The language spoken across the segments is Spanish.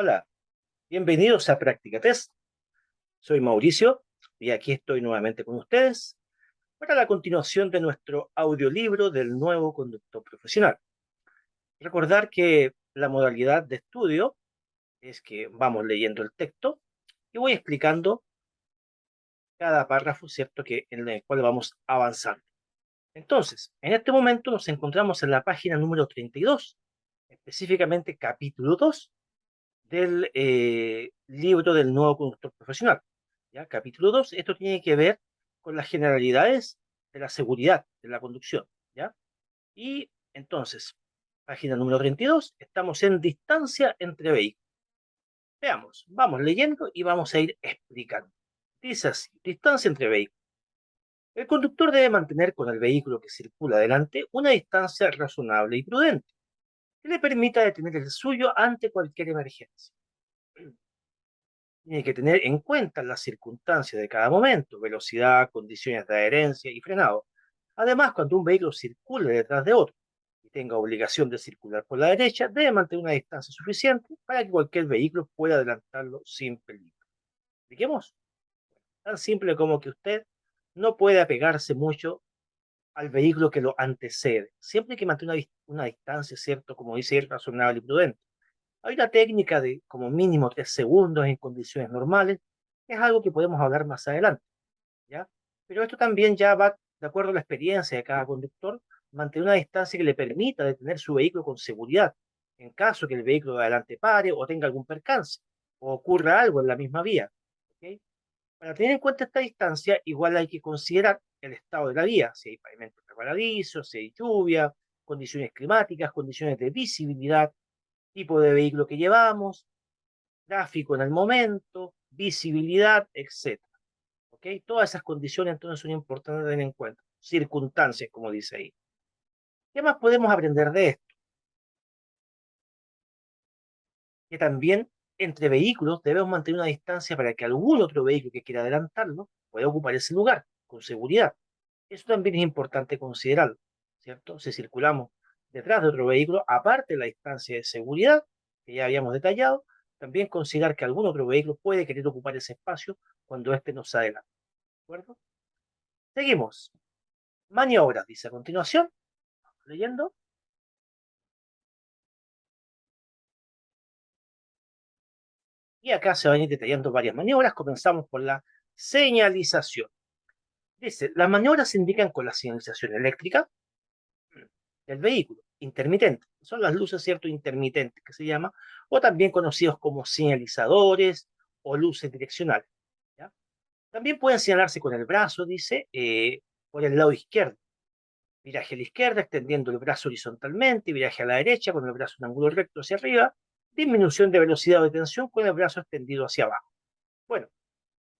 Hola, bienvenidos a Práctica Test. Soy Mauricio y aquí estoy nuevamente con ustedes para la continuación de nuestro audiolibro del nuevo conductor profesional. Recordar que la modalidad de estudio es que vamos leyendo el texto y voy explicando cada párrafo, ¿cierto? En el cual vamos avanzando. Entonces, en este momento nos encontramos en la página número 32, específicamente capítulo 2 del libro del nuevo conductor profesional. ¿Ya? Capítulo 2, esto tiene que ver con las generalidades de la seguridad de la conducción. ¿Ya? Y entonces, página número 32, estamos en distancia entre vehículos. Veamos, vamos leyendo y vamos a ir explicando. Dice así, distancia entre vehículos. El conductor debe mantener con el vehículo que circula adelante una distancia razonable y prudente, que le permita detener el suyo ante cualquier emergencia. Tiene que tener en cuenta las circunstancias de cada momento, velocidad, condiciones de adherencia y frenado. Además, cuando un vehículo circule detrás de otro y tenga obligación de circular por la derecha, debe mantener una distancia suficiente para que cualquier vehículo pueda adelantarlo sin peligro. ¿Expliquemos? Tan simple como que usted no puede apegarse mucho al vehículo que lo antecede. Siempre hay que mantener una distancia, ¿cierto? Como dice él, razonable y prudente. Hay una técnica de como mínimo 3 segundos en condiciones normales, que es algo que podemos hablar más adelante, ¿ya? Pero esto también ya va de acuerdo a la experiencia de cada conductor, mantener una distancia que le permita detener su vehículo con seguridad, en caso que el vehículo de adelante pare o tenga algún percance, o ocurra algo en la misma vía, ¿ok? Para tener en cuenta esta distancia, igual hay que considerar el estado de la vía, si hay pavimento resbaladizo, si hay lluvia, condiciones climáticas, condiciones de visibilidad, tipo de vehículo que llevamos, tráfico en el momento, visibilidad, etcétera. ¿Ok? Todas esas condiciones entonces son importantes tener en cuenta. Circunstancias, como dice ahí. ¿Qué más podemos aprender de esto? Que también entre vehículos debemos mantener una distancia para que algún otro vehículo que quiera adelantarlo pueda ocupar ese lugar con seguridad. Eso también es importante considerarlo, ¿cierto? Si circulamos detrás de otro vehículo, aparte de la distancia de seguridad que ya habíamos detallado, también considerar que algún otro vehículo puede querer ocupar ese espacio cuando éste nos adelante. ¿De acuerdo? Seguimos. Maniobras, dice a continuación, leyendo. Y acá se van a ir detallando varias maniobras. Comenzamos por la señalización. Dice, las maniobras se indican con la señalización eléctrica del vehículo, intermitente. Son las luces, ¿cierto? Intermitentes, que se llama, o también conocidos como señalizadores o luces direccionales. ¿Ya? También pueden señalarse con el brazo, dice, por el lado izquierdo. Viraje a la izquierda, extendiendo el brazo horizontalmente, viraje a la derecha con el brazo en ángulo recto hacia arriba, disminución de velocidad o de tensión con el brazo extendido hacia abajo. Bueno,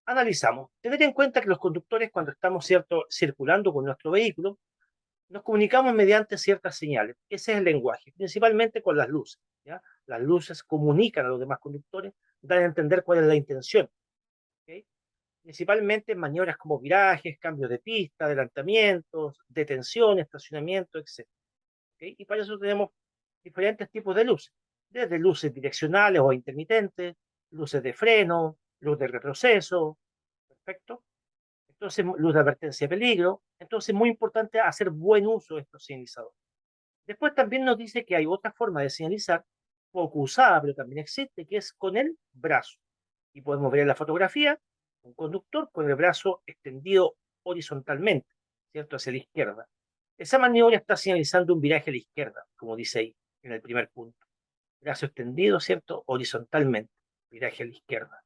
analizamos. Tener en cuenta que los conductores, cuando estamos cierto, circulando con nuestro vehículo, nos comunicamos mediante ciertas señales. Ese es el lenguaje, principalmente con las luces. ¿Ya? Las luces comunican a los demás conductores, dan a entender cuál es la intención. ¿Ok? Principalmente en maniobras como virajes, cambios de pista, adelantamientos, detención, estacionamiento, etc. ¿Ok? Y para eso tenemos diferentes tipos de luces, desde luces direccionales o intermitentes, luces de freno, luz de retroceso, perfecto. Entonces, luz de advertencia de peligro. Entonces, es muy importante hacer buen uso de estos señalizadores. Después también nos dice que hay otra forma de señalizar, poco usada, pero también existe, que es con el brazo. Y podemos ver en la fotografía un conductor con el brazo extendido horizontalmente, ¿cierto? Hacia la izquierda. Esa maniobra está señalizando un viraje a la izquierda, como dice ahí, en el primer punto. Brazo extendido, ¿cierto? Horizontalmente, viraje a la izquierda.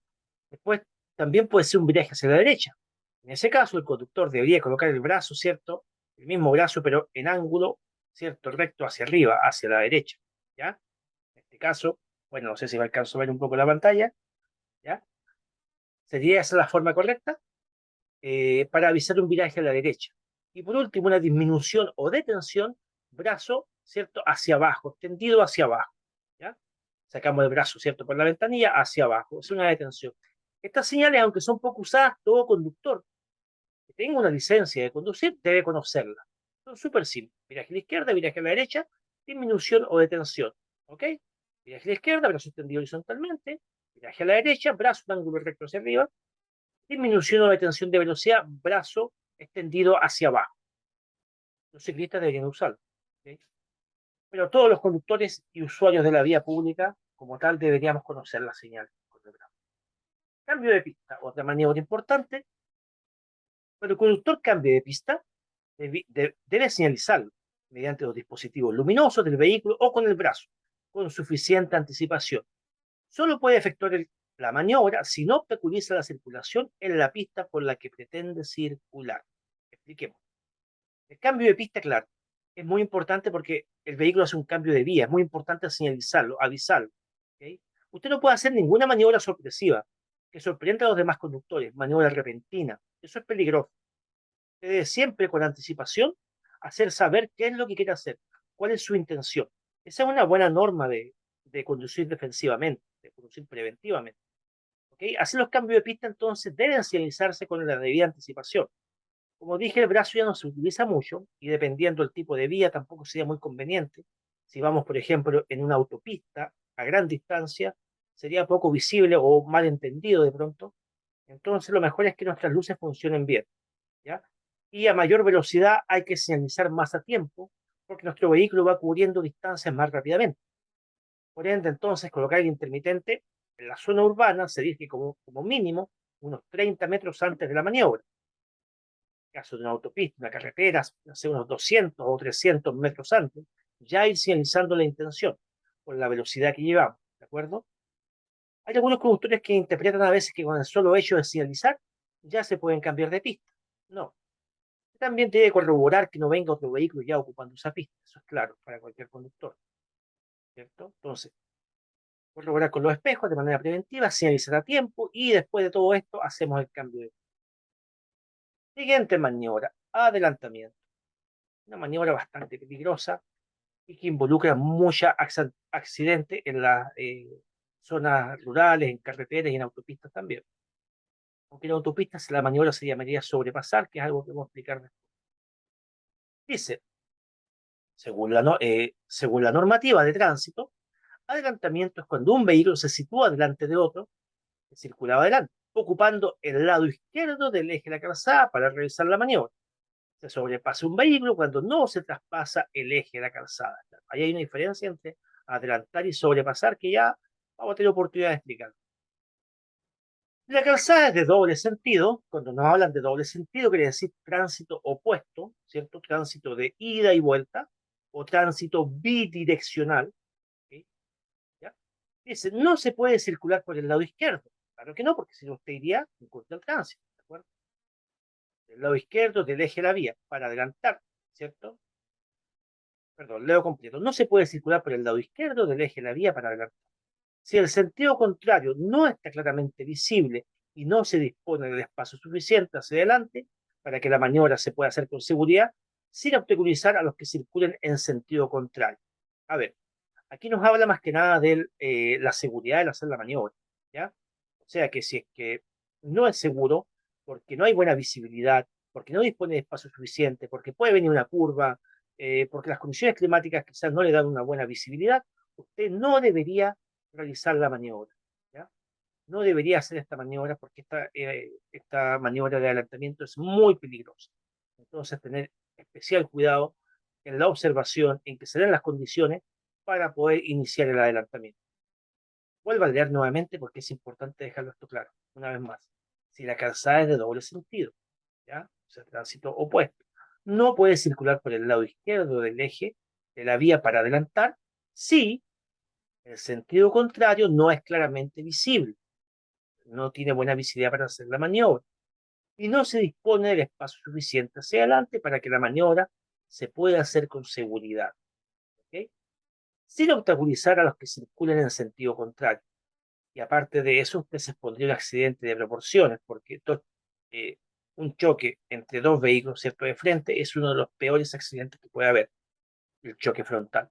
Después, también puede ser un viraje hacia la derecha. En ese caso, el conductor debería colocar el brazo, ¿cierto? El mismo brazo, pero en ángulo, ¿cierto? Recto hacia arriba, hacia la derecha, ¿ya? En este caso, bueno, no sé si me alcanzo a ver un poco la pantalla, ¿ya? Sería esa la forma correcta para avisar un viraje a la derecha. Y por último, una disminución o detención, brazo, ¿cierto? Hacia abajo, extendido hacia abajo, ¿ya? Sacamos el brazo, ¿cierto? Por la ventanilla hacia abajo, es una detención. Estas señales, aunque son poco usadas, todo conductor que tenga una licencia de conducir debe conocerlas. Son súper simples. Viraje a la izquierda, viraje a la derecha, disminución o detención. ¿Ok? Viraje a la izquierda, brazo extendido horizontalmente. Viraje a la derecha, brazo en ángulo recto hacia arriba. Disminución o detención de velocidad, brazo extendido hacia abajo. Los ciclistas deberían usarlo. ¿Okay? Pero todos los conductores y usuarios de la vía pública, como tal, deberíamos conocer la señal con el brazo. Cambio de pista, otra maniobra importante. Cuando el conductor cambie de pista, debe señalizarlo mediante los dispositivos luminosos del vehículo o con el brazo, con suficiente anticipación. Solo puede efectuar la maniobra si no obstaculiza la circulación en la pista por la que pretende circular. Expliquemos. El cambio de pista, claro, es muy importante porque el vehículo hace un cambio de vía, es muy importante señalizarlo, avisarlo. ¿Okay? Usted no puede hacer ninguna maniobra sorpresiva que sorprenda a los demás conductores, maniobra repentina. Eso es peligroso. Usted debe siempre con anticipación hacer saber qué es lo que quiere hacer, cuál es su intención. Esa es una buena norma de conducir defensivamente, de conducir preventivamente. ¿Okay? Así los cambios de pista entonces deben señalizarse con la debida anticipación. Como dije, el brazo ya no se utiliza mucho y dependiendo del tipo de vía tampoco sería muy conveniente. Si vamos, por ejemplo, en una autopista a gran distancia, sería poco visible o mal entendido de pronto. Entonces, lo mejor es que nuestras luces funcionen bien, ¿ya? Y a mayor velocidad hay que señalizar más a tiempo porque nuestro vehículo va cubriendo distancias más rápidamente. Por ende, entonces, colocar el intermitente en la zona urbana se dice como mínimo unos 30 metros antes de la maniobra. Caso de una autopista, una carretera, hace unos 200 o 300 metros antes, ya ir señalizando la intención con la velocidad que llevamos, ¿de acuerdo? Hay algunos conductores que interpretan a veces que con el solo hecho de señalizar ya se pueden cambiar de pista. No. También debe corroborar que no venga otro vehículo ya ocupando esa pista. Eso es claro para cualquier conductor, ¿cierto? Entonces, corroborar con los espejos de manera preventiva, señalizar a tiempo y después de todo esto hacemos el cambio de... Siguiente maniobra, adelantamiento. Una maniobra bastante peligrosa y que involucra muchos accidentes en las zonas rurales, en carreteras y en autopistas también. Aunque en autopistas la maniobra se llamaría sobrepasar, que es algo que vamos a explicar después. Dice, según la normativa de tránsito, adelantamiento es cuando un vehículo se sitúa delante de otro que circulaba adelante, ocupando el lado izquierdo del eje de la calzada para realizar la maniobra. Se sobrepasa un vehículo cuando no se traspasa el eje de la calzada. Ahí hay una diferencia entre adelantar y sobrepasar que ya vamos a tener oportunidad de explicar. La calzada es de doble sentido. Cuando nos hablan de doble sentido, quiere decir tránsito opuesto, ¿cierto? Tránsito de ida y vuelta o tránsito bidireccional. ¿Sí? ¿Ya? Dice, no se puede circular por el lado izquierdo. Claro que no, porque si no usted iría en contra del tránsito, ¿de acuerdo? El lado izquierdo del eje de la vía para adelantar, ¿cierto? Perdón, leo completo. No se puede circular por el lado izquierdo del eje de la vía para adelantar. Si el sentido contrario no está claramente visible y no se dispone del espacio suficiente hacia adelante para que la maniobra se pueda hacer con seguridad, sin obstaculizar a los que circulen en sentido contrario. A ver, aquí nos habla más que nada de la seguridad del hacer la maniobra, ¿ya? O sea que si es que no es seguro, porque no hay buena visibilidad, porque no dispone de espacio suficiente, porque puede venir una curva, porque las condiciones climáticas quizás no le dan una buena visibilidad, usted no debería realizar la maniobra, ¿ya? No debería hacer esta maniobra porque esta maniobra de adelantamiento es muy peligrosa. Entonces, tener especial cuidado en la observación, en que se den las condiciones para poder iniciar el adelantamiento. Vuelvo a leer nuevamente porque es importante dejarlo esto claro, una vez más. Si la calzada es de doble sentido, ¿ya? O sea, tránsito opuesto, no puede circular por el lado izquierdo del eje de la vía para adelantar si el sentido contrario no es claramente visible, no tiene buena visibilidad para hacer la maniobra y no se dispone del espacio suficiente hacia adelante para que la maniobra se pueda hacer con seguridad, ¿ok? Sin obstaculizar a los que circulen en sentido contrario. Y aparte de eso, usted se expondría a un accidente de proporciones, porque eh, un choque entre dos vehículos, ¿cierto?, de frente es uno de los peores accidentes que puede haber, el choque frontal.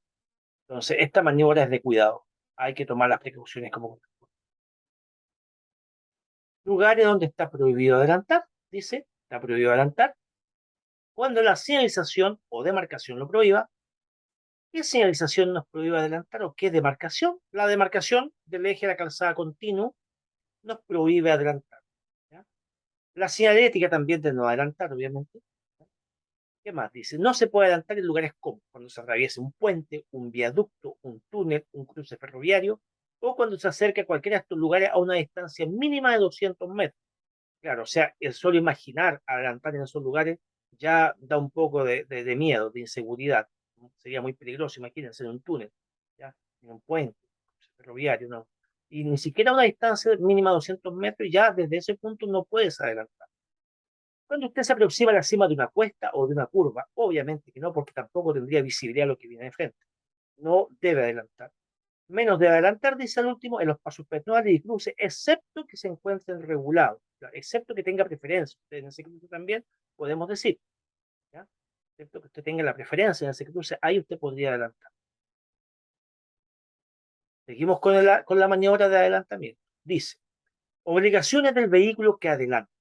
Entonces, esta maniobra es de cuidado. Hay que tomar las precauciones como lugares donde está prohibido adelantar, dice, está prohibido adelantar, cuando la señalización o demarcación lo prohíba, ¿Qué señalización nos prohíbe adelantar o qué demarcación? La demarcación del eje de la calzada continuo nos prohíbe adelantar. ¿Ya? La señalética también de no adelantar, obviamente. ¿Qué más dice? No se puede adelantar en lugares como cuando se atraviese un puente, un viaducto, un túnel, un cruce ferroviario o cuando se acerca a cualquiera de estos lugares a una distancia mínima de 200 metros. Claro, o sea, el solo imaginar adelantar en esos lugares ya da un poco de miedo, de inseguridad. Sería muy peligroso, imagínense, en un túnel, ¿ya? En un puente ferroviario, ¿no? Y ni siquiera a una distancia mínima de 200 metros, ya desde ese punto no puedes adelantar. Cuando usted se aproxima a la cima de una cuesta o de una curva, obviamente que no, porque tampoco tendría visibilidad lo que viene de frente. No debe adelantar. Menos debe adelantar, dice al último, en los pasos peatonales y cruces, excepto que se encuentren regulados, excepto que tenga preferencia. Usted en ese cruce también podemos decir, ¿ya? Excepto que usted tenga la preferencia en ese cruce, ahí usted podría adelantar. Seguimos con la maniobra de adelantamiento. Dice, obligaciones del vehículo que adelanta.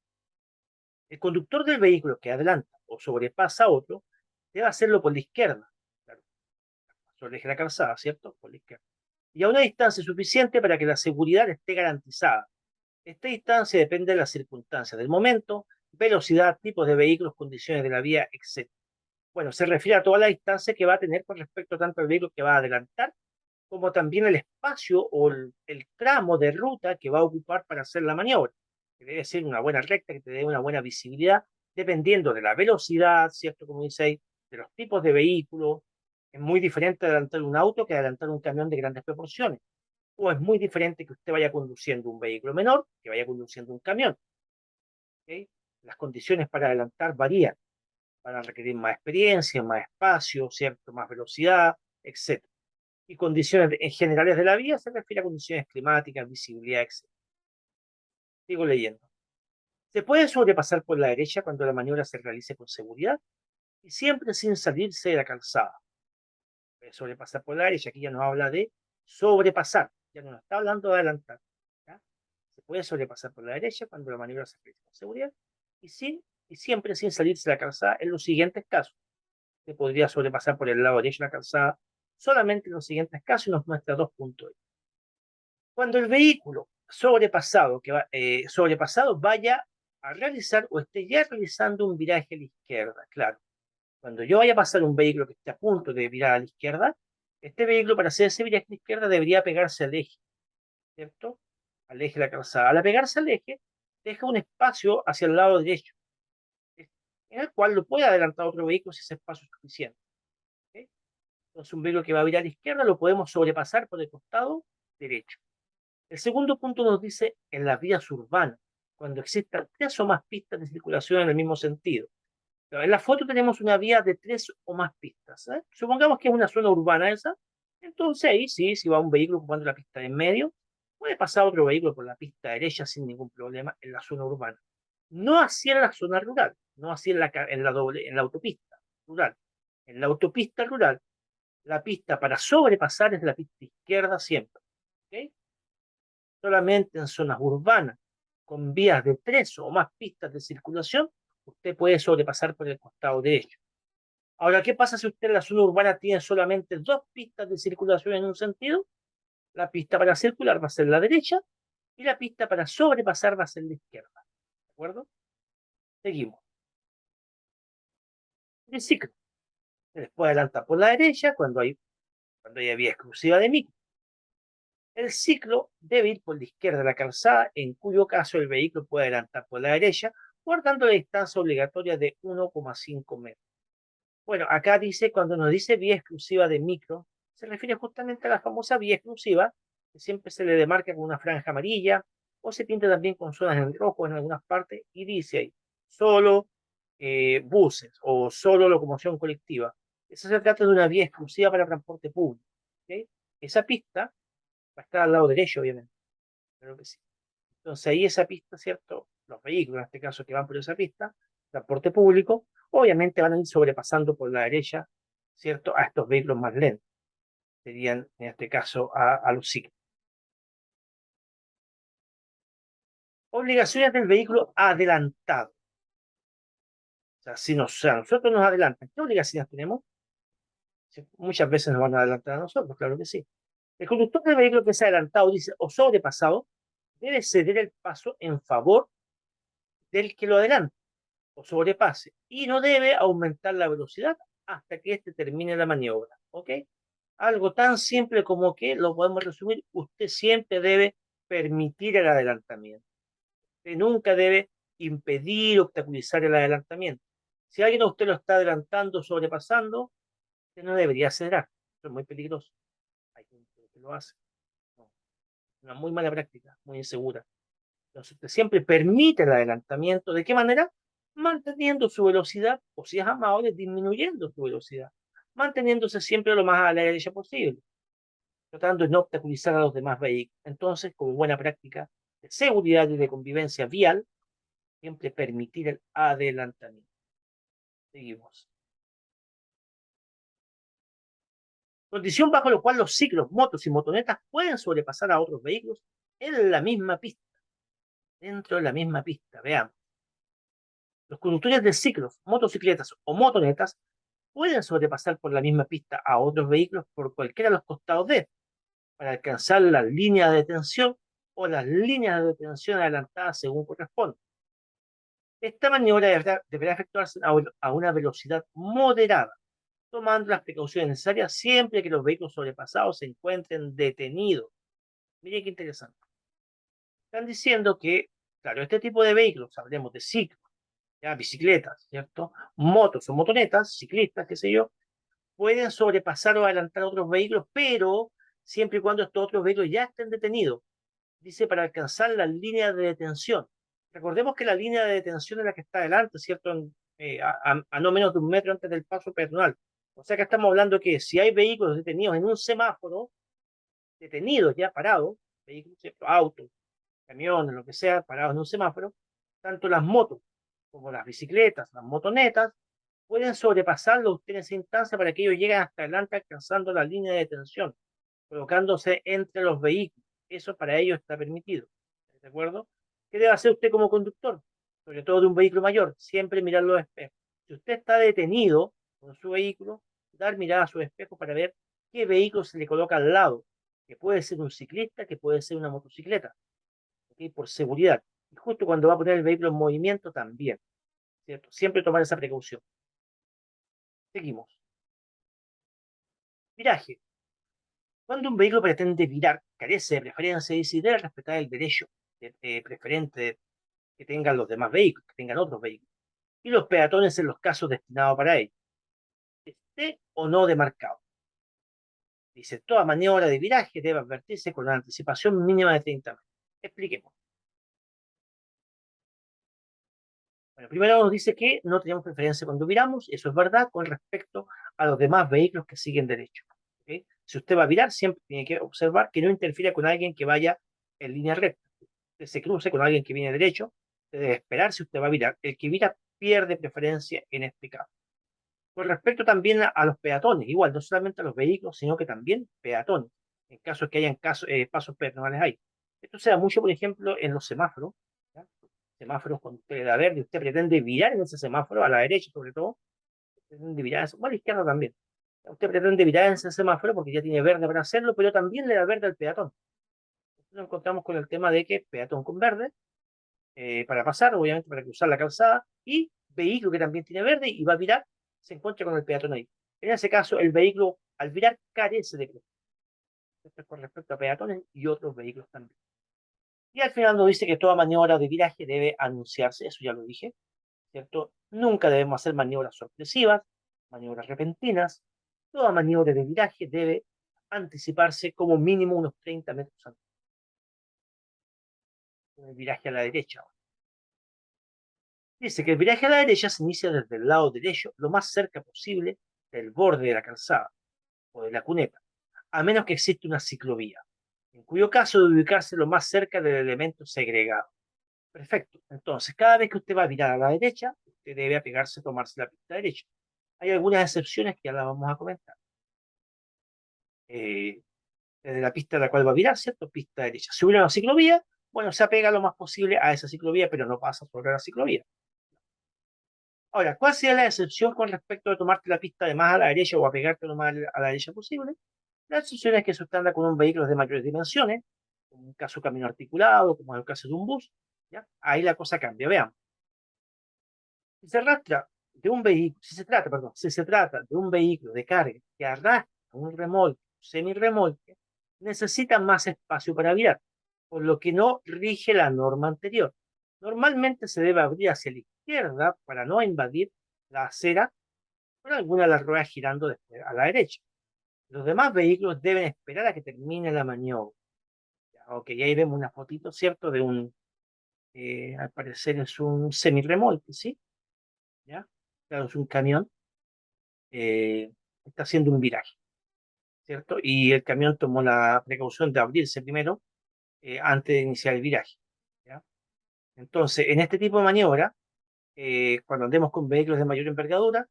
El conductor del vehículo que adelanta o sobrepasa a otro debe hacerlo por la izquierda, claro, sobre el eje de la calzada, ¿cierto? Por la izquierda. Y a una distancia suficiente para que la seguridad esté garantizada. Esta distancia depende de las circunstancias del momento, velocidad, tipos de vehículos, condiciones de la vía, etc. Bueno, se refiere a toda la distancia que va a tener con respecto tanto al vehículo que va a adelantar, como también el espacio o el tramo de ruta que va a ocupar para hacer la maniobra, que debe ser una buena recta, que te dé una buena visibilidad, dependiendo de la velocidad, ¿cierto? Como dice ahí, de los tipos de vehículos. Es muy diferente adelantar un auto que adelantar un camión de grandes proporciones. O es muy diferente que usted vaya conduciendo un vehículo menor que vaya conduciendo un camión. ¿Ok? Las condiciones para adelantar varían, van a requerir más experiencia, más espacio, ¿cierto? Más velocidad, etc. Y condiciones en generales de la vía se refiere a condiciones climáticas, visibilidad, etc. Sigo leyendo. Se puede sobrepasar por la derecha cuando la maniobra se realice con seguridad y siempre sin salirse de la calzada. Puede sobrepasar por la derecha, aquí ya nos habla de sobrepasar, ya no nos está hablando de adelantar. ¿Ya? Se puede sobrepasar por la derecha cuando la maniobra se realiza con seguridad y, y siempre sin salirse de la calzada en los siguientes casos. Se podría sobrepasar por el lado derecho de la calzada solamente en los siguientes casos y nos muestra dos puntos. Cuando el vehículo sobrepasado vaya a realizar o esté ya realizando un viraje a la izquierda, claro. Cuando yo vaya a pasar un vehículo que esté a punto de virar a la izquierda, este vehículo para hacer ese viraje a la izquierda debería pegarse al eje, ¿cierto? Al eje de la calzada. Al pegarse al eje, deja un espacio hacia el lado derecho, en el cual lo puede adelantar otro vehículo si ese espacio es suficiente. ¿Ok? Entonces, un vehículo que va a virar a la izquierda lo podemos sobrepasar por el costado derecho. El segundo punto nos dice en las vías urbanas, cuando existan tres o más pistas de circulación en el mismo sentido. En la foto tenemos una vía de tres o más pistas. ¿Eh? Supongamos que es una zona urbana esa. Entonces ahí sí, si va un vehículo ocupando la pista de en medio, puede pasar otro vehículo por la pista derecha sin ningún problema en la zona urbana. No así en la zona rural, no así en la autopista rural. En la autopista rural, la pista para sobrepasar es la pista izquierda siempre. ¿Ok? Solamente en zonas urbanas, con vías de tres o más pistas de circulación, usted puede sobrepasar por el costado derecho. Ahora, ¿qué pasa si usted en la zona urbana tiene solamente dos pistas de circulación en un sentido? La pista para circular va a ser la derecha y la pista para sobrepasar va a ser la izquierda. ¿De acuerdo? Seguimos. El ciclo. Se les puede adelantar por la derecha cuando hay vía exclusiva de micro. El ciclo debe ir por la izquierda de la calzada, en cuyo caso el vehículo puede adelantar por la derecha, guardando la distancia obligatoria de 1,5 metros. Bueno, acá dice, cuando nos dice vía exclusiva de micro, se refiere justamente a la famosa vía exclusiva, que siempre se le demarca con una franja amarilla, o se pinta también con zonas en rojo en algunas partes, y dice ahí, solo buses o solo locomoción colectiva. Eso se trata de una vía exclusiva para transporte público. ¿Ok? Esa pista va a estar al lado derecho, obviamente. Claro que sí. Entonces ahí esa pista, ¿cierto? Los vehículos, en este caso, que van por esa pista, transporte público, obviamente van a ir sobrepasando por la derecha, ¿cierto? A estos vehículos más lentos. Serían, en este caso, a los ciclos. Obligaciones del vehículo adelantado. O sea, si nosotros nos adelantan, ¿qué obligaciones tenemos? ¿Sí? Muchas veces nos van a adelantar a nosotros, claro que sí. El conductor del vehículo que se ha adelantado, dice, o sobrepasado, debe ceder el paso en favor del que lo adelanta o sobrepase y no debe aumentar la velocidad hasta que éste termine la maniobra. ¿Ok? Algo tan simple como que lo podemos resumir, usted siempre debe permitir el adelantamiento. Usted nunca debe impedir, obstaculizar el adelantamiento. Si alguien a usted lo está adelantando, sobrepasando, usted no debería acelerar. Eso es muy peligroso. Hay gente que lo hace. No, una muy mala práctica, muy insegura. Entonces, usted siempre permite el adelantamiento. ¿De qué manera? Manteniendo su velocidad, o si es amable, disminuyendo su velocidad. Manteniéndose siempre lo más a la derecha posible, tratando de no obstaculizar a los demás vehículos. Entonces, como buena práctica de seguridad y de convivencia vial, siempre permitir el adelantamiento. Seguimos. Condición bajo la cual los ciclos, motos y motonetas pueden sobrepasar a otros vehículos en la misma pista, dentro de la misma pista. Veamos. Los conductores de ciclos, motocicletas o motonetas pueden sobrepasar por la misma pista a otros vehículos por cualquiera de los costados de, para alcanzar la línea de detención o las líneas de detención adelantadas según corresponde. Esta maniobra deberá efectuarse a una velocidad moderada, tomando las precauciones necesarias siempre que los vehículos sobrepasados se encuentren detenidos. Miren qué interesante. Están diciendo que, claro, este tipo de vehículos, hablemos de ciclos, ya, bicicletas, ¿cierto? Motos o motonetas, ciclistas, qué sé yo, pueden sobrepasar o adelantar a otros vehículos, pero siempre y cuando estos otros vehículos ya estén detenidos. Dice para alcanzar la línea de detención. Recordemos que la línea de detención es la que está adelante, ¿cierto? A no menos de un metro antes del paso peatonal. O sea que estamos hablando que si hay vehículos detenidos en un semáforo, detenidos ya parados, vehículos, ¿cierto? Autos, camiones, lo que sea, parados en un semáforo, tanto las motos como las bicicletas, las motonetas, pueden sobrepasarlo usted en esa instancia para que ellos lleguen hasta adelante alcanzando la línea de detención, colocándose entre los vehículos. Eso para ellos está permitido. ¿De acuerdo? ¿Qué debe hacer usted como conductor? Sobre todo de un vehículo mayor, siempre mirar los espejos. Si usted está detenido con su vehículo, dar mirada a su espejo para ver qué vehículo se le coloca al lado, que puede ser un ciclista, que puede ser una motocicleta, ¿okay? Por seguridad. Y justo cuando va a poner el vehículo en movimiento también, ¿cierto? Siempre tomar esa precaución. Seguimos. Viraje. Cuando un vehículo pretende virar, carece de preferencia y si debe respetar el derecho preferente que tengan los demás vehículos, que tengan otros vehículos, y los peatones en los casos destinados para ello, esté o no demarcado. Dice, toda maniobra de viraje debe advertirse con una anticipación mínima de 30 metros. Expliquemos. Bueno, primero nos dice que no tenemos preferencia cuando viramos, eso es verdad con respecto a los demás vehículos que siguen derecho. ¿Okay? Si usted va a virar, siempre tiene que observar que no interfiera con alguien que vaya en línea recta. Usted se cruce con alguien que viene derecho, debe esperar si usted va a virar. El que vira pierde preferencia en este caso. Con respecto también a los peatones, igual, no solamente a los vehículos, sino que también peatones, en caso de que hayan pasos peatonales ahí. Esto se da mucho, por ejemplo, en los semáforos. ¿Ya? Semáforos cuando usted da verde, usted pretende virar en ese semáforo, a la derecha sobre todo, pretende virar, bueno, a la izquierda también. Usted pretende virar en ese semáforo porque ya tiene verde para hacerlo, pero también le da verde al peatón. Entonces nos encontramos con el tema de que peatón con verde, para pasar, obviamente para cruzar la calzada, y vehículo que también tiene verde y va a virar, se encuentra con el peatón ahí. En ese caso, el vehículo al virar carece de cruz. Esto es con respecto a peatones y otros vehículos también. Y al final nos dice que toda maniobra de viraje debe anunciarse, eso ya lo dije, ¿cierto? Nunca debemos hacer maniobras sorpresivas, maniobras repentinas. Toda maniobra de viraje debe anticiparse como mínimo unos 30 metros antes. El viraje a la derecha. Dice que el viraje a la derecha se inicia desde el lado derecho, lo más cerca posible del borde de la calzada o de la cuneta, a menos que exista una ciclovía, en cuyo caso debe ubicarse lo más cerca del elemento segregado. Perfecto. Entonces, cada vez que usted va a virar a la derecha, usted debe apegarse a tomarse la pista derecha. Hay algunas excepciones que ya las vamos a comentar. Eh, Desde la pista a la cual va a virar, ¿cierto? Pista derecha. Si hubiera una ciclovía, bueno, se apega lo más posible a esa ciclovía, pero no pasa sobre la ciclovía. Ahora, ¿cuál sería la excepción con respecto a tomarte la pista de más a la derecha o a pegarte lo más a la derecha posible? La excepción es que eso anda con un vehículo de mayores dimensiones, como un caso camino articulado, como en el caso de un bus, ¿ya? Ahí la cosa cambia. Veamos. Si se arrastra de un vehículo, si se trata, perdón, si se trata de un vehículo de carga que arrastra un remolque, un semirremolque, necesita más espacio para virar, por lo que no rige la norma anterior. Normalmente se debe abrir hacia la izquierda para no invadir la acera con alguna de las ruedas girando después a la derecha. Los demás vehículos deben esperar a que termine la maniobra. Ya, ok, ahí vemos una fotito, ¿cierto? De un, al parecer es un semirremolque, ¿sí? ¿Ya? Claro, es un camión, eh, está haciendo un viraje, ¿cierto? Y el camión tomó la precaución de abrirse primero antes de iniciar el viraje, ¿ya? Entonces, en este tipo de maniobra, cuando andemos con vehículos de mayor envergadura,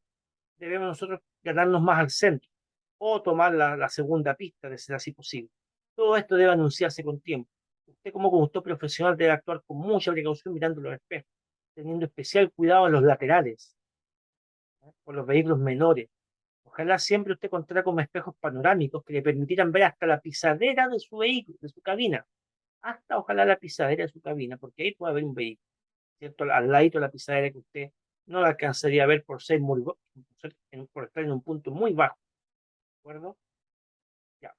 debemos nosotros ganarnos más al centro o tomar la segunda pista, de ser así posible. Todo esto debe anunciarse con tiempo. Usted como conductor profesional debe actuar con mucha precaución mirando los espejos, teniendo especial cuidado en los laterales, ¿eh? Por los vehículos menores. Ojalá siempre usted contara con espejos panorámicos que le permitieran ver hasta la pisadera de su vehículo, de su cabina, hasta ojalá la pisadera de su cabina, porque ahí puede haber un vehículo, ¿cierto? Al ladito de la pisadera que usted no la alcanzaría a ver por ser muy, por estar en un punto muy bajo, ¿de acuerdo? Ya.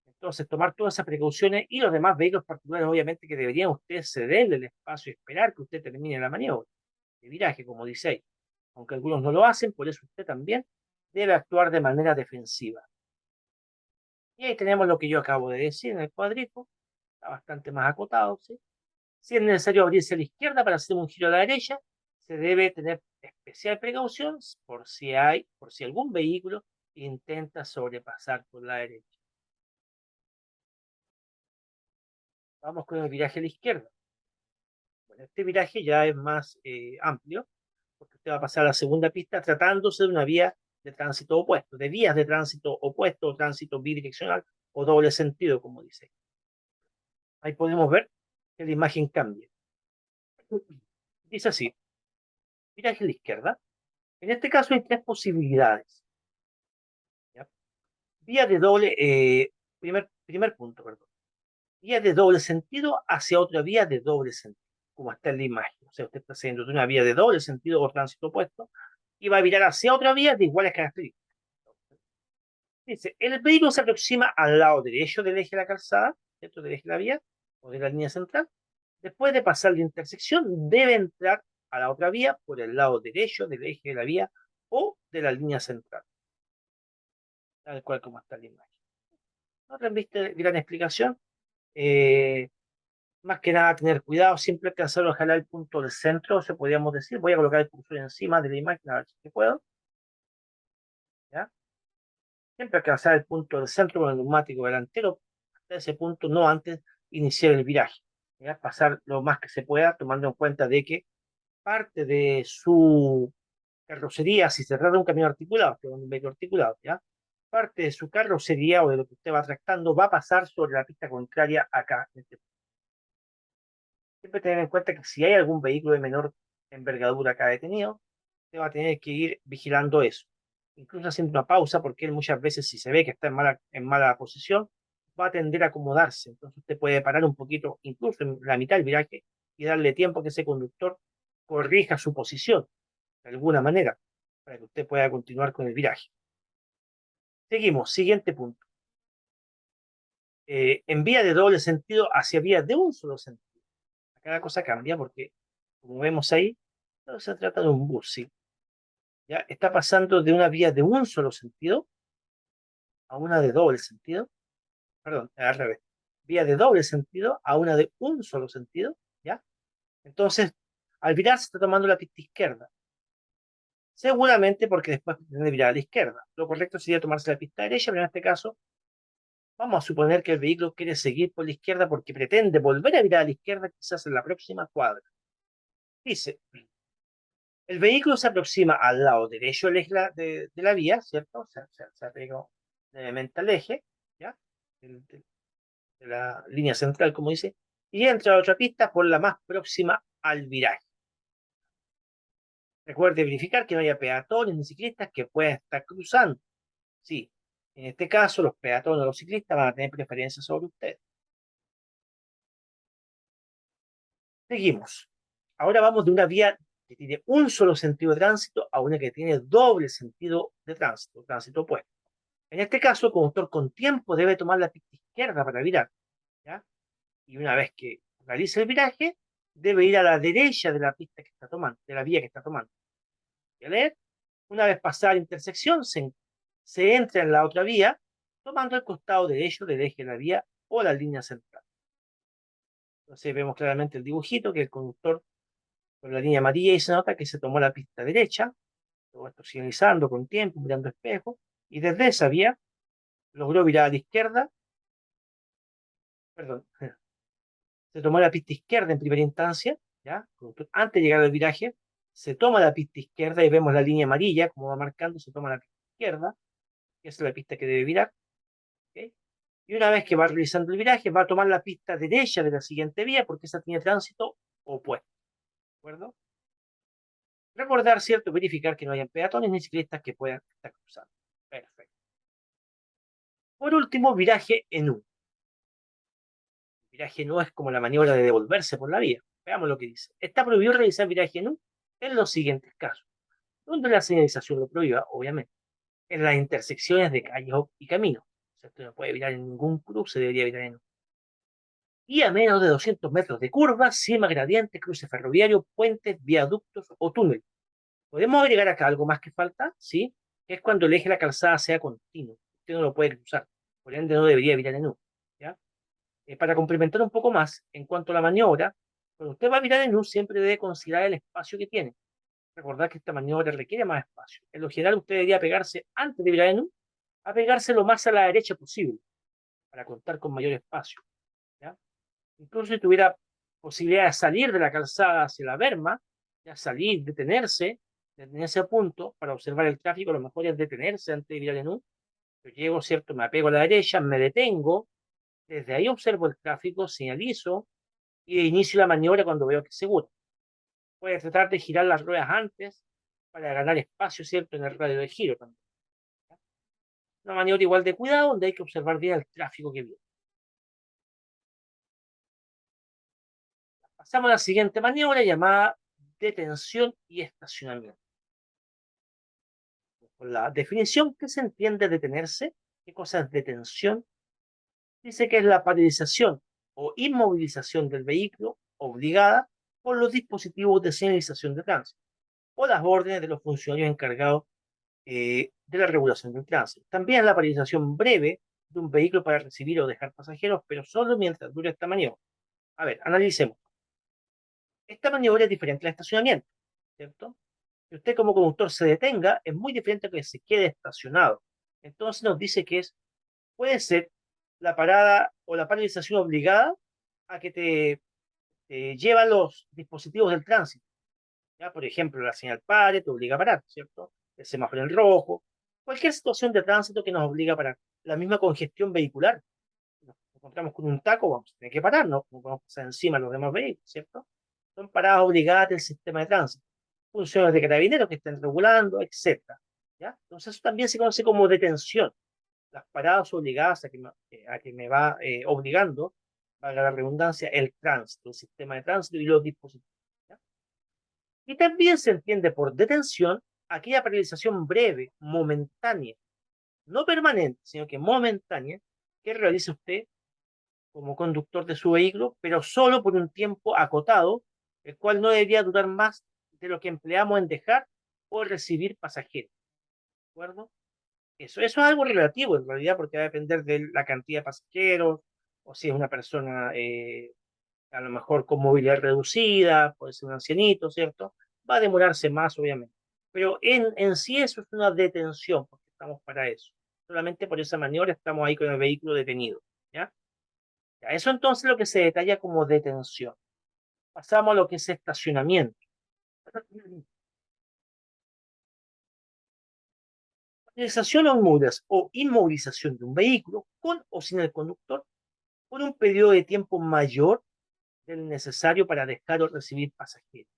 Entonces, tomar todas esas precauciones y los demás vehículos particulares, obviamente, que deberían ustedes cederle el espacio y esperar que usted termine la maniobra de viraje, como dice ahí. Aunque algunos no lo hacen, por eso usted también debe actuar de manera defensiva. Y ahí tenemos lo que yo acabo de decir en el cuadrito, está bastante más acotado, ¿sí? Si es necesario abrirse a la izquierda para hacer un giro a la derecha, se debe tener especial precaución por si algún vehículo intenta sobrepasar por la derecha. Vamos con el viraje a la izquierda. Bueno, este viraje ya es más amplio, porque usted va a pasar a la segunda pista tratándose de una vía de tránsito opuesto, de vías de tránsito opuesto, o tránsito bidireccional o doble sentido, como dice. Ahí podemos ver que la imagen cambia. Dice así, viraje a la izquierda. En este caso hay tres posibilidades. ¿Ya? Vía de doble, primer punto, perdón. Vía de doble sentido hacia otra vía de doble sentido, como está en la imagen. O sea, usted está haciendo de una vía de doble sentido o tránsito opuesto y va a virar hacia otra vía de iguales características. Dice, el vehículo se aproxima al lado derecho del eje de la calzada, dentro del eje de la vía o de la línea central. Después de pasar la intersección, debe entrar a la otra vía por el lado derecho del eje de la vía o de la línea central, tal cual como está la imagen. ¿No viste gran explicación? Eh, Más que nada tener cuidado, siempre alcanzar ojalá el punto del centro, se podríamos decir. Voy a colocar el cursor encima de la imagen a ver si puedo. ¿Ya? Siempre alcanzar el punto del centro con el neumático delantero, hasta ese punto, no antes iniciar el viraje. ¿Ya? Pasar lo más que se pueda, tomando en cuenta de que parte de su carrocería, si se trata de un camión articulado, que es un vehículo articulado, ¿ya? Parte de su carrocería o de lo que usted va tractando va a pasar sobre la pista contraria acá. Siempre tener en cuenta que si hay algún vehículo de menor envergadura acá detenido, usted va a tener que ir vigilando eso. Incluso haciendo una pausa, porque él muchas veces, si se ve que está en mala posición, va a tender a acomodarse. Entonces usted puede parar un poquito, incluso en la mitad del viraje, y darle tiempo a que ese conductor corrija su posición de alguna manera, para que usted pueda continuar con el viraje. Seguimos, siguiente punto. En vía de doble sentido hacia vía de un solo sentido. Acá la cosa cambia porque, como vemos ahí, no se trata de un bus, ¿sí? ¿Ya? Está pasando de una vía de un solo sentido a una de doble sentido, perdón, al revés, vía de doble sentido a una de un solo sentido, ¿ya? Entonces, al virar se está tomando la pista izquierda, seguramente porque después pretende virar a la izquierda. Lo correcto sería tomarse la pista derecha, pero en este caso vamos a suponer que el vehículo quiere seguir por la izquierda porque pretende volver a virar a la izquierda quizás en la próxima cuadra. Dice, el vehículo se aproxima al lado derecho de la vía, ¿cierto? Se apegó levemente al eje, ¿ya? De la línea central, como dice, y entra a otra pista por la más próxima al viraje. Recuerde verificar que no haya peatones ni ciclistas que puedan estar cruzando. Sí, en este caso los peatones o los ciclistas van a tener preferencia sobre usted. Seguimos. Ahora vamos de una vía que tiene un solo sentido de tránsito a una que tiene doble sentido de tránsito, tránsito opuesto. En este caso, el conductor con tiempo debe tomar la pista izquierda para virar, ¿ya? Y una vez que realice el viraje, debe ir a la derecha de la pista que está tomando, de la vía que está tomando. ¿Ya leer? Una vez pasada la intersección, se entra en la otra vía, tomando el costado derecho del eje de la vía o la línea central. Entonces vemos claramente el dibujito que el conductor con la línea amarilla y se nota que se tomó la pista derecha, todo esto señalizando con tiempo, mirando espejo, y desde esa vía logró virar a la izquierda, perdón, se tomó la pista izquierda en primera instancia, ¿ya? Antes de llegar al viraje, se toma la pista izquierda y vemos la línea amarilla, como va marcando, se toma la pista izquierda, que es la pista que debe virar, ¿ok? Y una vez que va realizando el viraje, va a tomar la pista derecha de la siguiente vía, porque esa tiene tránsito opuesto, ¿de acuerdo? Recordar, ¿cierto? Verificar que no hayan peatones ni ciclistas que puedan estar cruzando. Perfecto. Por último, viraje en U. Viraje en U es como la maniobra de devolverse por la vía. Veamos lo que dice. Está prohibido realizar viraje en U en los siguientes casos. Donde la señalización lo prohíba, obviamente. En las intersecciones de calles y caminos. O sea, usted no puede virar en ningún cruce, debería virar en U. Y a menos de 200 metros de curva, cima gradiente, cruce ferroviario, puentes, viaductos o túnel. ¿Podemos agregar acá algo más que falta? Sí, que es cuando el eje de la calzada sea continuo. Usted no lo puede cruzar, por ende no debería virar en U. ¿Ya? Para complementar un poco más, en cuanto a la maniobra, cuando usted va a virar en U, siempre debe considerar el espacio que tiene. Recordar que esta maniobra requiere más espacio. En lo general, usted debería pegarse antes de virar en U, a pegarse lo más a la derecha posible, para contar con mayor espacio. ¿Ya? Incluso si tuviera posibilidad de salir de la calzada hacia la berma, ya salir, detenerse en ese punto para observar el tráfico, lo mejor es detenerse antes de virar en U. Yo llego, ¿cierto? Me apego a la derecha, me detengo, desde ahí observo el tráfico, señalizo y inicio la maniobra cuando veo que es seguro. Puede tratar de girar las ruedas antes para ganar espacio, ¿cierto? En el radio de giro también. Una maniobra igual de cuidado donde hay que observar bien el tráfico que viene. Pasamos a la siguiente maniobra llamada detención y estacionamiento. Con la definición, ¿qué se entiende detenerse? ¿Qué cosa es detención? Dice que es la paralización o inmovilización del vehículo obligada por los dispositivos de señalización de tránsito o las órdenes de los funcionarios encargados de la regulación del tránsito. También la paralización breve de un vehículo para recibir o dejar pasajeros, pero solo mientras dure esta maniobra. A ver, analicemos. Esta maniobra es diferente al estacionamiento, ¿cierto? Si usted como conductor se detenga, es muy diferente a que se quede estacionado. Entonces nos dice que puede ser la parada o la paralización obligada a que te llevan los dispositivos del tránsito. ¿Ya? Por ejemplo, la señal pare te obliga a parar, ¿cierto? El semáforo en rojo, cualquier situación de tránsito que nos obliga a parar. La misma congestión vehicular. Nos encontramos con un taco, vamos a tener que parar, ¿no? No podemos pasar encima de los demás vehículos, ¿cierto? Son paradas obligadas del sistema de tránsito. Funciones de carabineros que estén regulando, etcétera. ¿Ya? Entonces eso también se conoce como detención. Las paradas obligadas a que me va obligando, valga la redundancia, el tránsito, el sistema de tránsito y los dispositivos. ¿Ya? Y también se entiende por detención aquella paralización breve, momentánea, no permanente, sino que momentánea, que realiza usted como conductor de su vehículo, pero solo por un tiempo acotado, el cual no debería durar más de lo que empleamos en dejar o recibir pasajeros. ¿De acuerdo? Eso es algo relativo en realidad, porque va a depender de la cantidad de pasajeros, o si es una persona a lo mejor con movilidad reducida, puede ser un ancianito, ¿cierto? Va a demorarse más, obviamente. Pero en sí eso es una detención, porque estamos para eso. Solamente por esa maniobra estamos ahí con el vehículo detenido, ¿ya? Ya, eso entonces es lo que se detalla como detención. Pasamos a lo que es estacionamiento. Paralización o inmovilización de un vehículo con o sin el conductor por un periodo de tiempo mayor del necesario para dejar o recibir pasajeros.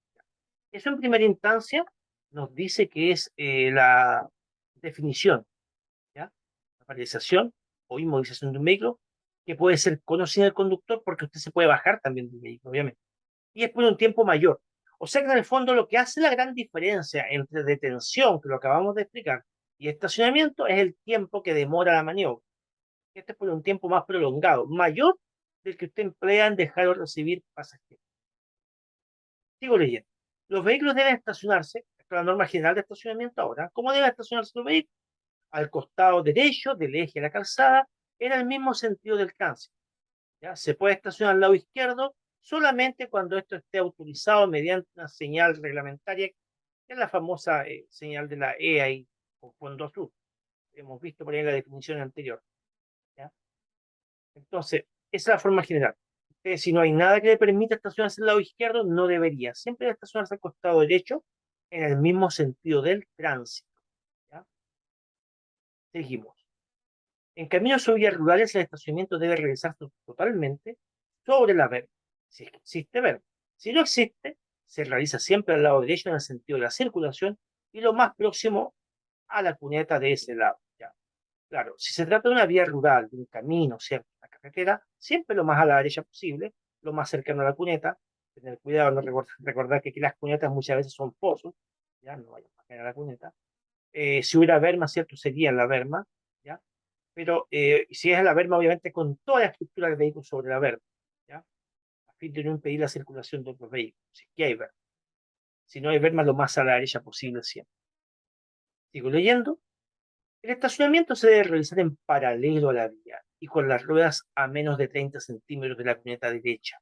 Eso en primera instancia nos dice que es la definición, ¿ya? La paralización o inmovilización de un vehículo, que puede ser conocida del conductor porque usted se puede bajar también del vehículo, obviamente, y es por un tiempo mayor. O sea que en el fondo lo que hace la gran diferencia entre detención, que lo acabamos de explicar, y estacionamiento es el tiempo que demora la maniobra. Este es por un tiempo más prolongado, mayor del que usted emplea en dejar o recibir pasajeros. Sigo leyendo. Los vehículos deben estacionarse, esta es la norma general de estacionamiento ahora. ¿Cómo deben estacionarse los vehículos? Al costado derecho del eje de la calzada, en el mismo sentido del tránsito. ¿Ya? Se puede estacionar al lado izquierdo solamente cuando esto esté autorizado mediante una señal reglamentaria, que es la famosa señal de la E ahí, con fondo azul. Hemos visto por ahí en la definición anterior. ¿Ya? Entonces, esa es la forma general. Usted, si no hay nada que le permita estacionarse al lado izquierdo, no debería. Siempre debe estacionarse al costado derecho en el mismo sentido del tránsito. ¿Ya? Seguimos. En caminos o vías rurales, el estacionamiento debe realizarse totalmente sobre la verma, si es que existe verma. Si no existe, se realiza siempre al lado derecho en el sentido de la circulación y lo más próximo a la cuneta de ese lado. ¿Ya? Claro, si se trata de una vía rural, de un camino, ¿cierto? Una carretera, siempre lo más a la derecha posible, lo más cercano a la cuneta. Tener cuidado, no recordar que aquí las cunetas muchas veces son pozos, ya no vayan a caer a la cuneta. Si hubiera verma, ¿cierto? Sería en la verma, ¿ya? Pero si es en la verma, obviamente con toda la estructura del vehículo sobre la verma, ¿ya? A fin de no impedir la circulación de otros vehículos, si es que hay verma. Si no hay verma, lo más a la derecha posible siempre. Sigo leyendo. El estacionamiento se debe realizar en paralelo a la vía y con las ruedas a menos de 30 centímetros de la cuneta derecha,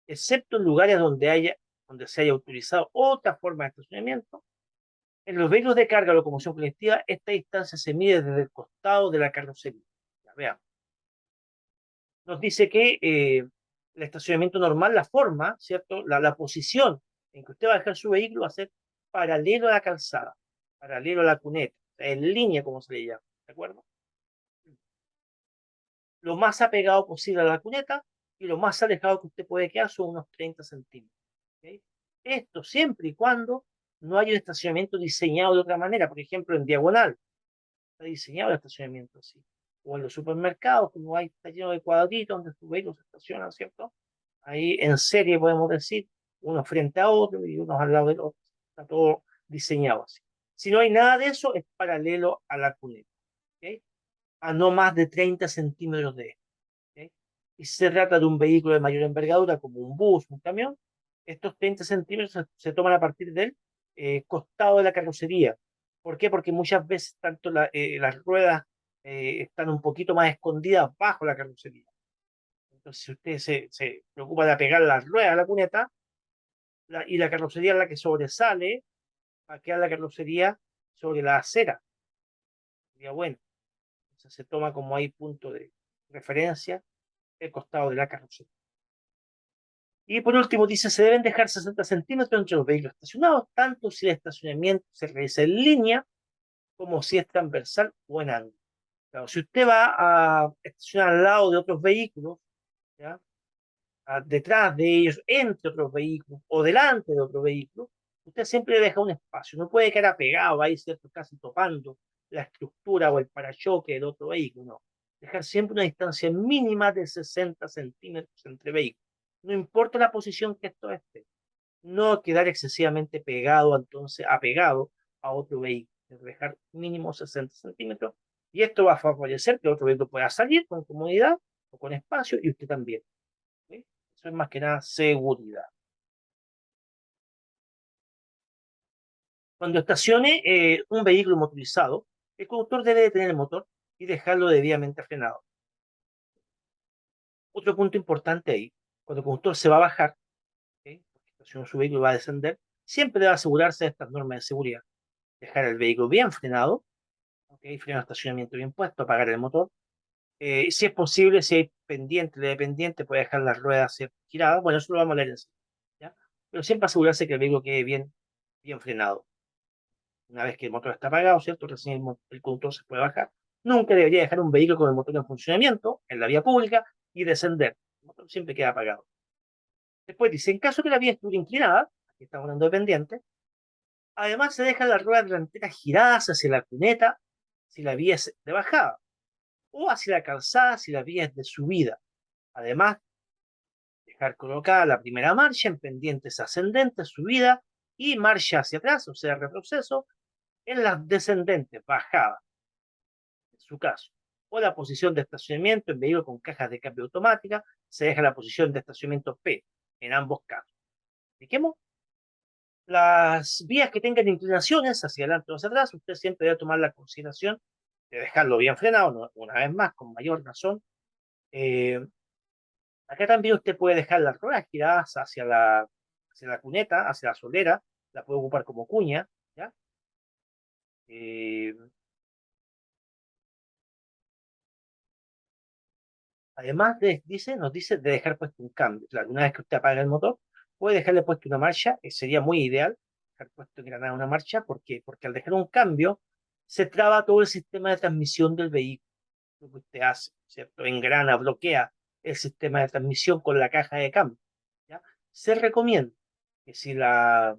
excepto en lugares donde se haya utilizado otra forma de estacionamiento. En los vehículos de carga o locomoción colectiva, esta distancia se mide desde el costado de la carrocería. Ya veamos. Nos dice que el estacionamiento normal, la forma, ¿cierto? La posición en que usted va a dejar su vehículo va a ser paralelo a la calzada, paralelo a la cuneta, en línea, como se le llama, ¿de acuerdo? Lo más apegado posible a la cuneta y lo más alejado que usted puede quedar son unos 30 centímetros. ¿Okay? Esto siempre y cuando no haya un estacionamiento diseñado de otra manera, por ejemplo, en diagonal, está diseñado el estacionamiento así. O en los supermercados, como hay, está lleno de cuadritos donde tus vehículos se estacionan, ¿cierto? Ahí en serie podemos decir, unos frente a otros y unos al lado del otro. Está todo diseñado así. Si no hay nada de eso, es paralelo a la cuneta, ¿okay? A no más de 30 centímetros de esto. ¿Okay? Y si se trata de un vehículo de mayor envergadura, como un bus, un camión, estos 30 centímetros se toman a partir del costado de la carrocería. ¿Por qué? Porque muchas veces tanto las ruedas están un poquito más escondidas bajo la carrocería. Entonces, si usted se preocupa de apegar las ruedas a la cuneta y la carrocería es la que sobresale, va a quedar la carrocería sobre la acera. Sería bueno. Entonces se toma como ahí punto de referencia el costado de la carrocería. Y por último, dice, se deben dejar 60 centímetros entre los vehículos estacionados, tanto si el estacionamiento se realiza en línea como si es transversal o en ángulo. Claro, si usted va a estacionar al lado de otros vehículos, ¿ya? Detrás de ellos, entre otros vehículos o delante de otro vehículo, usted siempre deja un espacio. No puede quedar apegado ahí, ¿cierto? Casi topando la estructura o el parachoque del otro vehículo, no. Dejar siempre una distancia mínima de 60 centímetros entre vehículos. No importa la posición que esto esté. No quedar excesivamente pegado, entonces, apegado a otro vehículo. Dejar mínimo 60 centímetros. Y esto va a favorecer que otro vehículo pueda salir con comodidad o con espacio y usted también. ¿Sí? Eso es más que nada seguridad. Cuando estacione un vehículo motorizado, el conductor debe detener el motor y dejarlo debidamente frenado. Otro punto importante ahí, cuando el conductor se va a bajar, ¿okay? Porque estacionó su vehículo y va a descender, siempre debe asegurarse de estas normas de seguridad. Dejar el vehículo bien frenado, ¿okay? Freno de estacionamiento bien puesto, apagar el motor. Si es posible, si hay pendiente, de pendiente, puede dejar las ruedas giradas. Bueno, eso lo vamos a leer enseguida, ¿ya? Pero siempre asegurarse que el vehículo quede bien frenado. Una vez que el motor está apagado, ¿cierto? Recién el conductor se puede bajar. Nunca debería dejar un vehículo con el motor en funcionamiento en la vía pública y descender. El motor siempre queda apagado. Después dice, en caso que la vía estuviera inclinada, aquí estamos hablando de pendiente, Además, se dejan las ruedas delanteras giradas hacia la cuneta si la vía es de bajada, o hacia la calzada si la vía es de subida. Además, dejar colocada la primera marcha en pendientes ascendentes, subida, y marcha hacia atrás, o sea, retroceso, en las descendentes, bajada, en su caso. O la posición de estacionamiento en vehículo con cajas de cambio automática, se deja la posición de estacionamiento P, en ambos casos. Expliquemos. Las vías que tengan inclinaciones hacia adelante o hacia atrás, usted siempre debe tomar la consideración de dejarlo bien frenado, una vez más, con mayor razón. Eh, Acá también usted puede dejar las ruedas giradas hacia la cuneta, hacia la solera, la puede ocupar como cuña, ¿ya? Eh, Además, nos dice de dejar puesto un cambio. Claro, una vez que usted apaga el motor, puede dejarle puesto una marcha, sería muy ideal dejar puesto engranado una marcha, ¿por qué? Porque al dejar un cambio, se traba todo el sistema de transmisión del vehículo, lo que usted hace, ¿cierto? Engrana, bloquea el sistema de transmisión con la caja de cambio, ¿ya? Se recomienda que si la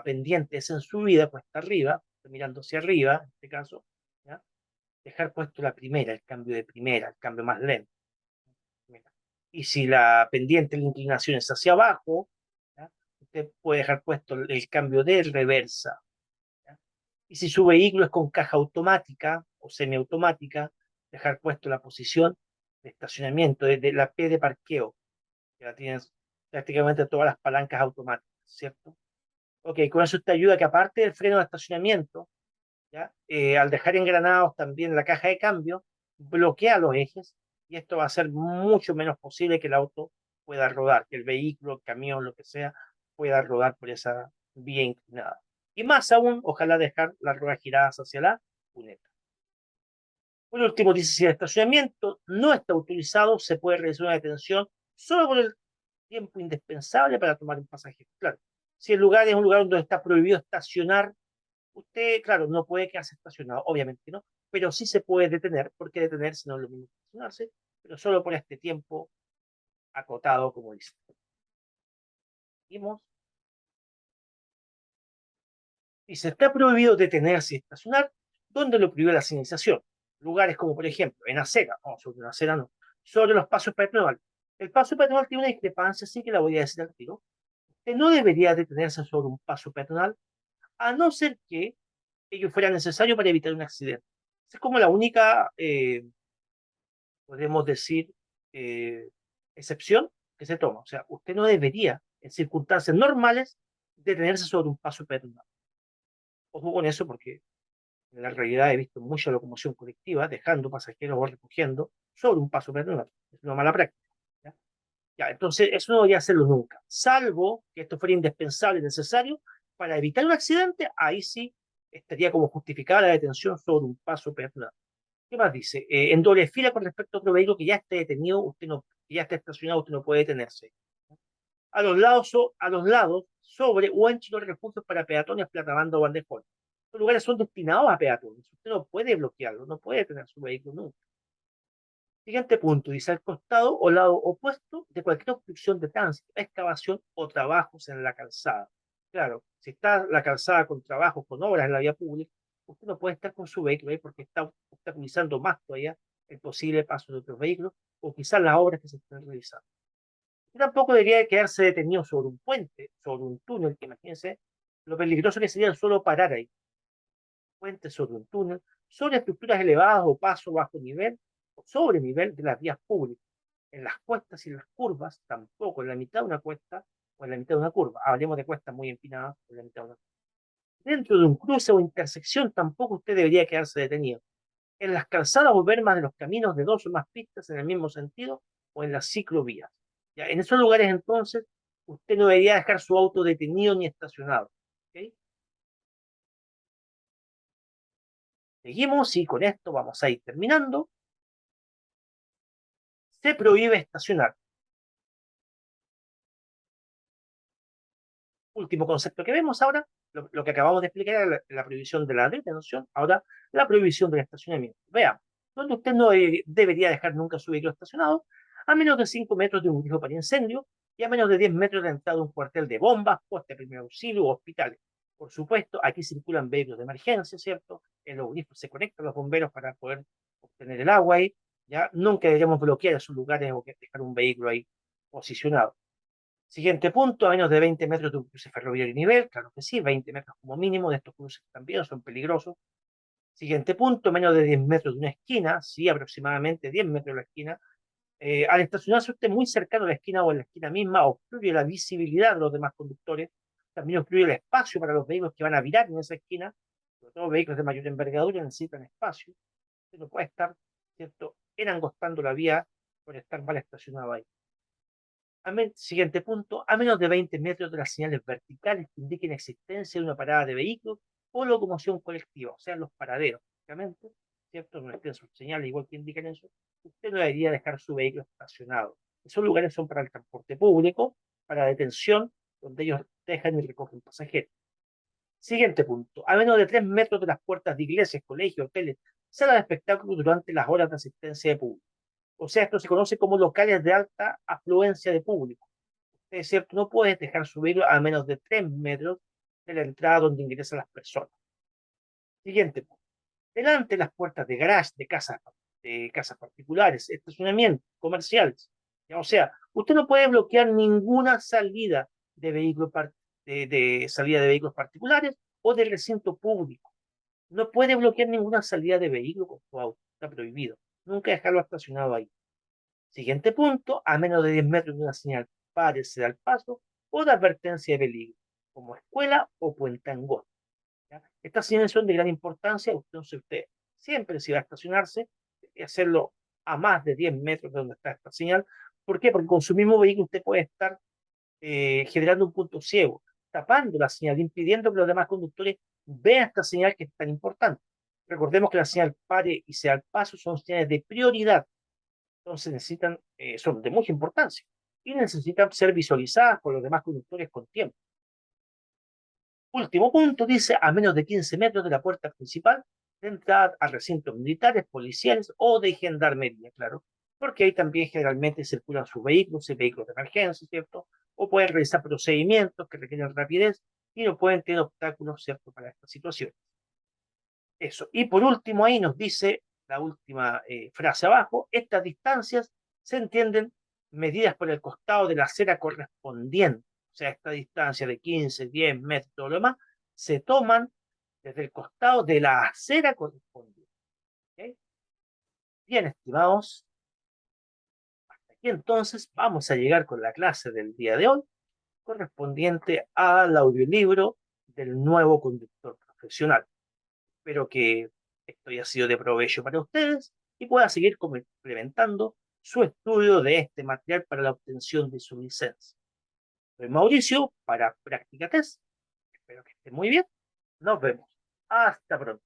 pendiente es en subida, cuesta arriba, mirando hacia arriba, en este caso, ¿ya? Dejar puesto la primera, el cambio de primera, el cambio más lento. Mira. Y si la pendiente, la inclinación es hacia abajo, ¿ya? Usted puede dejar puesto el cambio de reversa. ¿Ya? Y si su vehículo es con caja automática o semiautomática, dejar puesto la posición de estacionamiento, de la P de parqueo, que la tienen prácticamente todas las palancas automáticas, ¿cierto? Ok, con eso te ayuda que aparte del freno de estacionamiento, ¿ya? Al dejar engranados también la caja de cambio, bloquea los ejes y esto va a ser mucho menos posible que el auto pueda rodar, que el vehículo, el camión, lo que sea, pueda rodar por esa vía inclinada. Y más aún, ojalá dejar las ruedas giradas hacia la cuneta. Por último, dice, si el estacionamiento no está utilizado, se puede realizar una detención solo por el tiempo indispensable para tomar un pasaje. Claro, si el lugar es un lugar donde está prohibido estacionar, usted, claro, no puede quedarse estacionado, obviamente no, pero sí se puede detener, porque detenerse no es lo mismo que estacionarse, pero solo por este tiempo acotado, como dice. Seguimos. Y se está prohibido detenerse y estacionar donde lo prohíbe la señalización. Lugares como, por ejemplo, en acera, no, sobre una acera no, sobre los pasos peatonales. El paso peatonal tiene una discrepancia, así que la voy a decir al tiro. Usted no debería detenerse sobre un paso peatonal, a no ser que ello fuera necesario para evitar un accidente. Esa es como la única podemos decir, eh, excepción que se toma. O sea, usted no debería, en circunstancias normales, detenerse sobre un paso peatonal. Ojo con eso porque en la realidad he visto mucha locomoción colectiva dejando pasajeros o recogiendo sobre un paso peatonal. Es una mala práctica. ¿Ya? Ya, entonces, eso no debería hacerlo nunca, salvo que esto fuera indispensable y necesario para evitar un accidente, ahí sí estaría como justificada la detención sobre un paso peatonal. ¿Qué más dice? En doble fila con respecto a otro vehículo que ya esté detenido, usted no, que ya esté estacionado, usted no puede detenerse. A los lados, sobre o entre los refugios para peatones, platabanda o bandejones. Los lugares son destinados a peatones. Usted no puede bloquearlo, no puede detener su vehículo nunca. Siguiente punto, dice al costado o lado opuesto de cualquier obstrucción de tránsito, excavación o trabajos en la calzada. Claro, si está la calzada con trabajos, con obras en la vía pública, usted no puede estar con su vehículo ahí porque está obstaculizando más todavía el posible paso de otros vehículos o quizás las obras que se están realizando. Y tampoco debería quedarse detenido sobre un puente, sobre un túnel, que imagínense lo peligroso que sería solo parar ahí. Puente sobre un túnel, sobre estructuras elevadas o paso bajo nivel o sobre nivel de las vías públicas. En las cuestas y en las curvas, tampoco en la mitad de una cuesta o en la mitad de una curva. Hablemos de cuestas muy empinadas o en la mitad de una curva. Dentro de un cruce o intersección, tampoco usted debería quedarse detenido. En las calzadas o vermas de los caminos de dos o más pistas en el mismo sentido o en las ciclovías. ¿Ya? En esos lugares, entonces, usted no debería dejar su auto detenido ni estacionado. ¿Okay? Seguimos y con esto vamos a ir terminando. Se prohíbe estacionar. Último concepto que vemos ahora, lo que acabamos de explicar era la prohibición de la detención, ahora la prohibición del estacionamiento. Veamos, donde usted no debería dejar nunca su vehículo estacionado, a menos de 5 metros de un grifo para incendio y a menos de 10 metros de la entrada de un cuartel de bombas, poste de primer auxilio u hospitales. Por supuesto, aquí circulan vehículos de emergencia, ¿cierto? En los grifos se conectan los bomberos para poder obtener el agua ahí, ¿ya? Nunca deberíamos bloquear esos lugares o dejar un vehículo ahí posicionado. Siguiente punto, a menos de 20 metros de un cruce ferroviario y nivel, claro que sí, 20 metros como mínimo de estos cruces también son peligrosos. Siguiente punto, menos de 10 metros de una esquina, sí, aproximadamente 10 metros de la esquina. Al estacionarse usted muy cercano a la esquina o en la esquina misma, obstruye la visibilidad de los demás conductores, también obstruye el espacio para los vehículos que van a virar en esa esquina, sobre todo vehículos de mayor envergadura necesitan espacio, usted no puede estar, ¿cierto?, enangostando la vía por estar mal estacionado ahí. Siguiente punto, a menos de 20 metros de las señales verticales que indiquen existencia de una parada de vehículos o locomoción colectiva, o sea, los paraderos, básicamente, ¿cierto? No estén sus señales igual que indican eso, usted no debería dejar su vehículo estacionado. Esos lugares son para el transporte público, para detención, donde ellos dejan y recogen pasajeros. Siguiente punto, a menos de 3 metros de las puertas de iglesias, colegios, hoteles, salas de espectáculos durante las horas de asistencia de público. O sea, esto se conoce como locales de alta afluencia de público. Es cierto, no puedes dejar su vehículo a menos de 3 metros de la entrada donde ingresan las personas. Siguiente punto. Delante de las puertas de garage, de casas particulares, estacionamientos, comerciales. O sea, usted no puede bloquear ninguna salida de vehículos de salida de vehículos particulares o de recinto público. No puede bloquear ninguna salida de vehículo con su auto. Está prohibido. Nunca dejarlo estacionado ahí. Siguiente punto, a menos de 10 metros de una señal párese al paso o de advertencia de peligro, como escuela o puente angosto. ¿Ya? Estas señales son de gran importancia, entonces usted siempre si va a estacionarse, hacerlo a más de 10 metros de donde está esta señal. ¿Por qué? Porque con su mismo vehículo usted puede estar generando un punto ciego, tapando la señal, impidiendo que los demás conductores vean esta señal que es tan importante. Recordemos que la señal pare y sea al paso son señales de prioridad, entonces son de mucha importancia y necesitan ser visualizadas por los demás conductores con tiempo. Último punto, dice, a menos de 15 metros de la puerta principal de entrada a recintos militares, policiales o de gendarmería, claro, porque ahí también generalmente circulan sus vehículos y vehículos de emergencia, ¿cierto? O pueden realizar procedimientos que requieren rapidez y no pueden tener obstáculos, ¿cierto?, para esta situación. Eso. Y por último, ahí nos dice la última frase abajo, estas distancias se entienden medidas por el costado de la acera correspondiente. O sea, esta distancia de 15, 10 metros, todo lo demás, se toman desde el costado de la acera correspondiente. ¿Okay? Bien, estimados, aquí entonces vamos a llegar con la clase del día de hoy, correspondiente al audiolibro del nuevo conductor profesional. Espero que esto haya sido de provecho para ustedes y pueda seguir complementando su estudio de este material para la obtención de su licencia. Soy Mauricio para Práctica Test. Espero que estén muy bien. Nos vemos. Hasta pronto.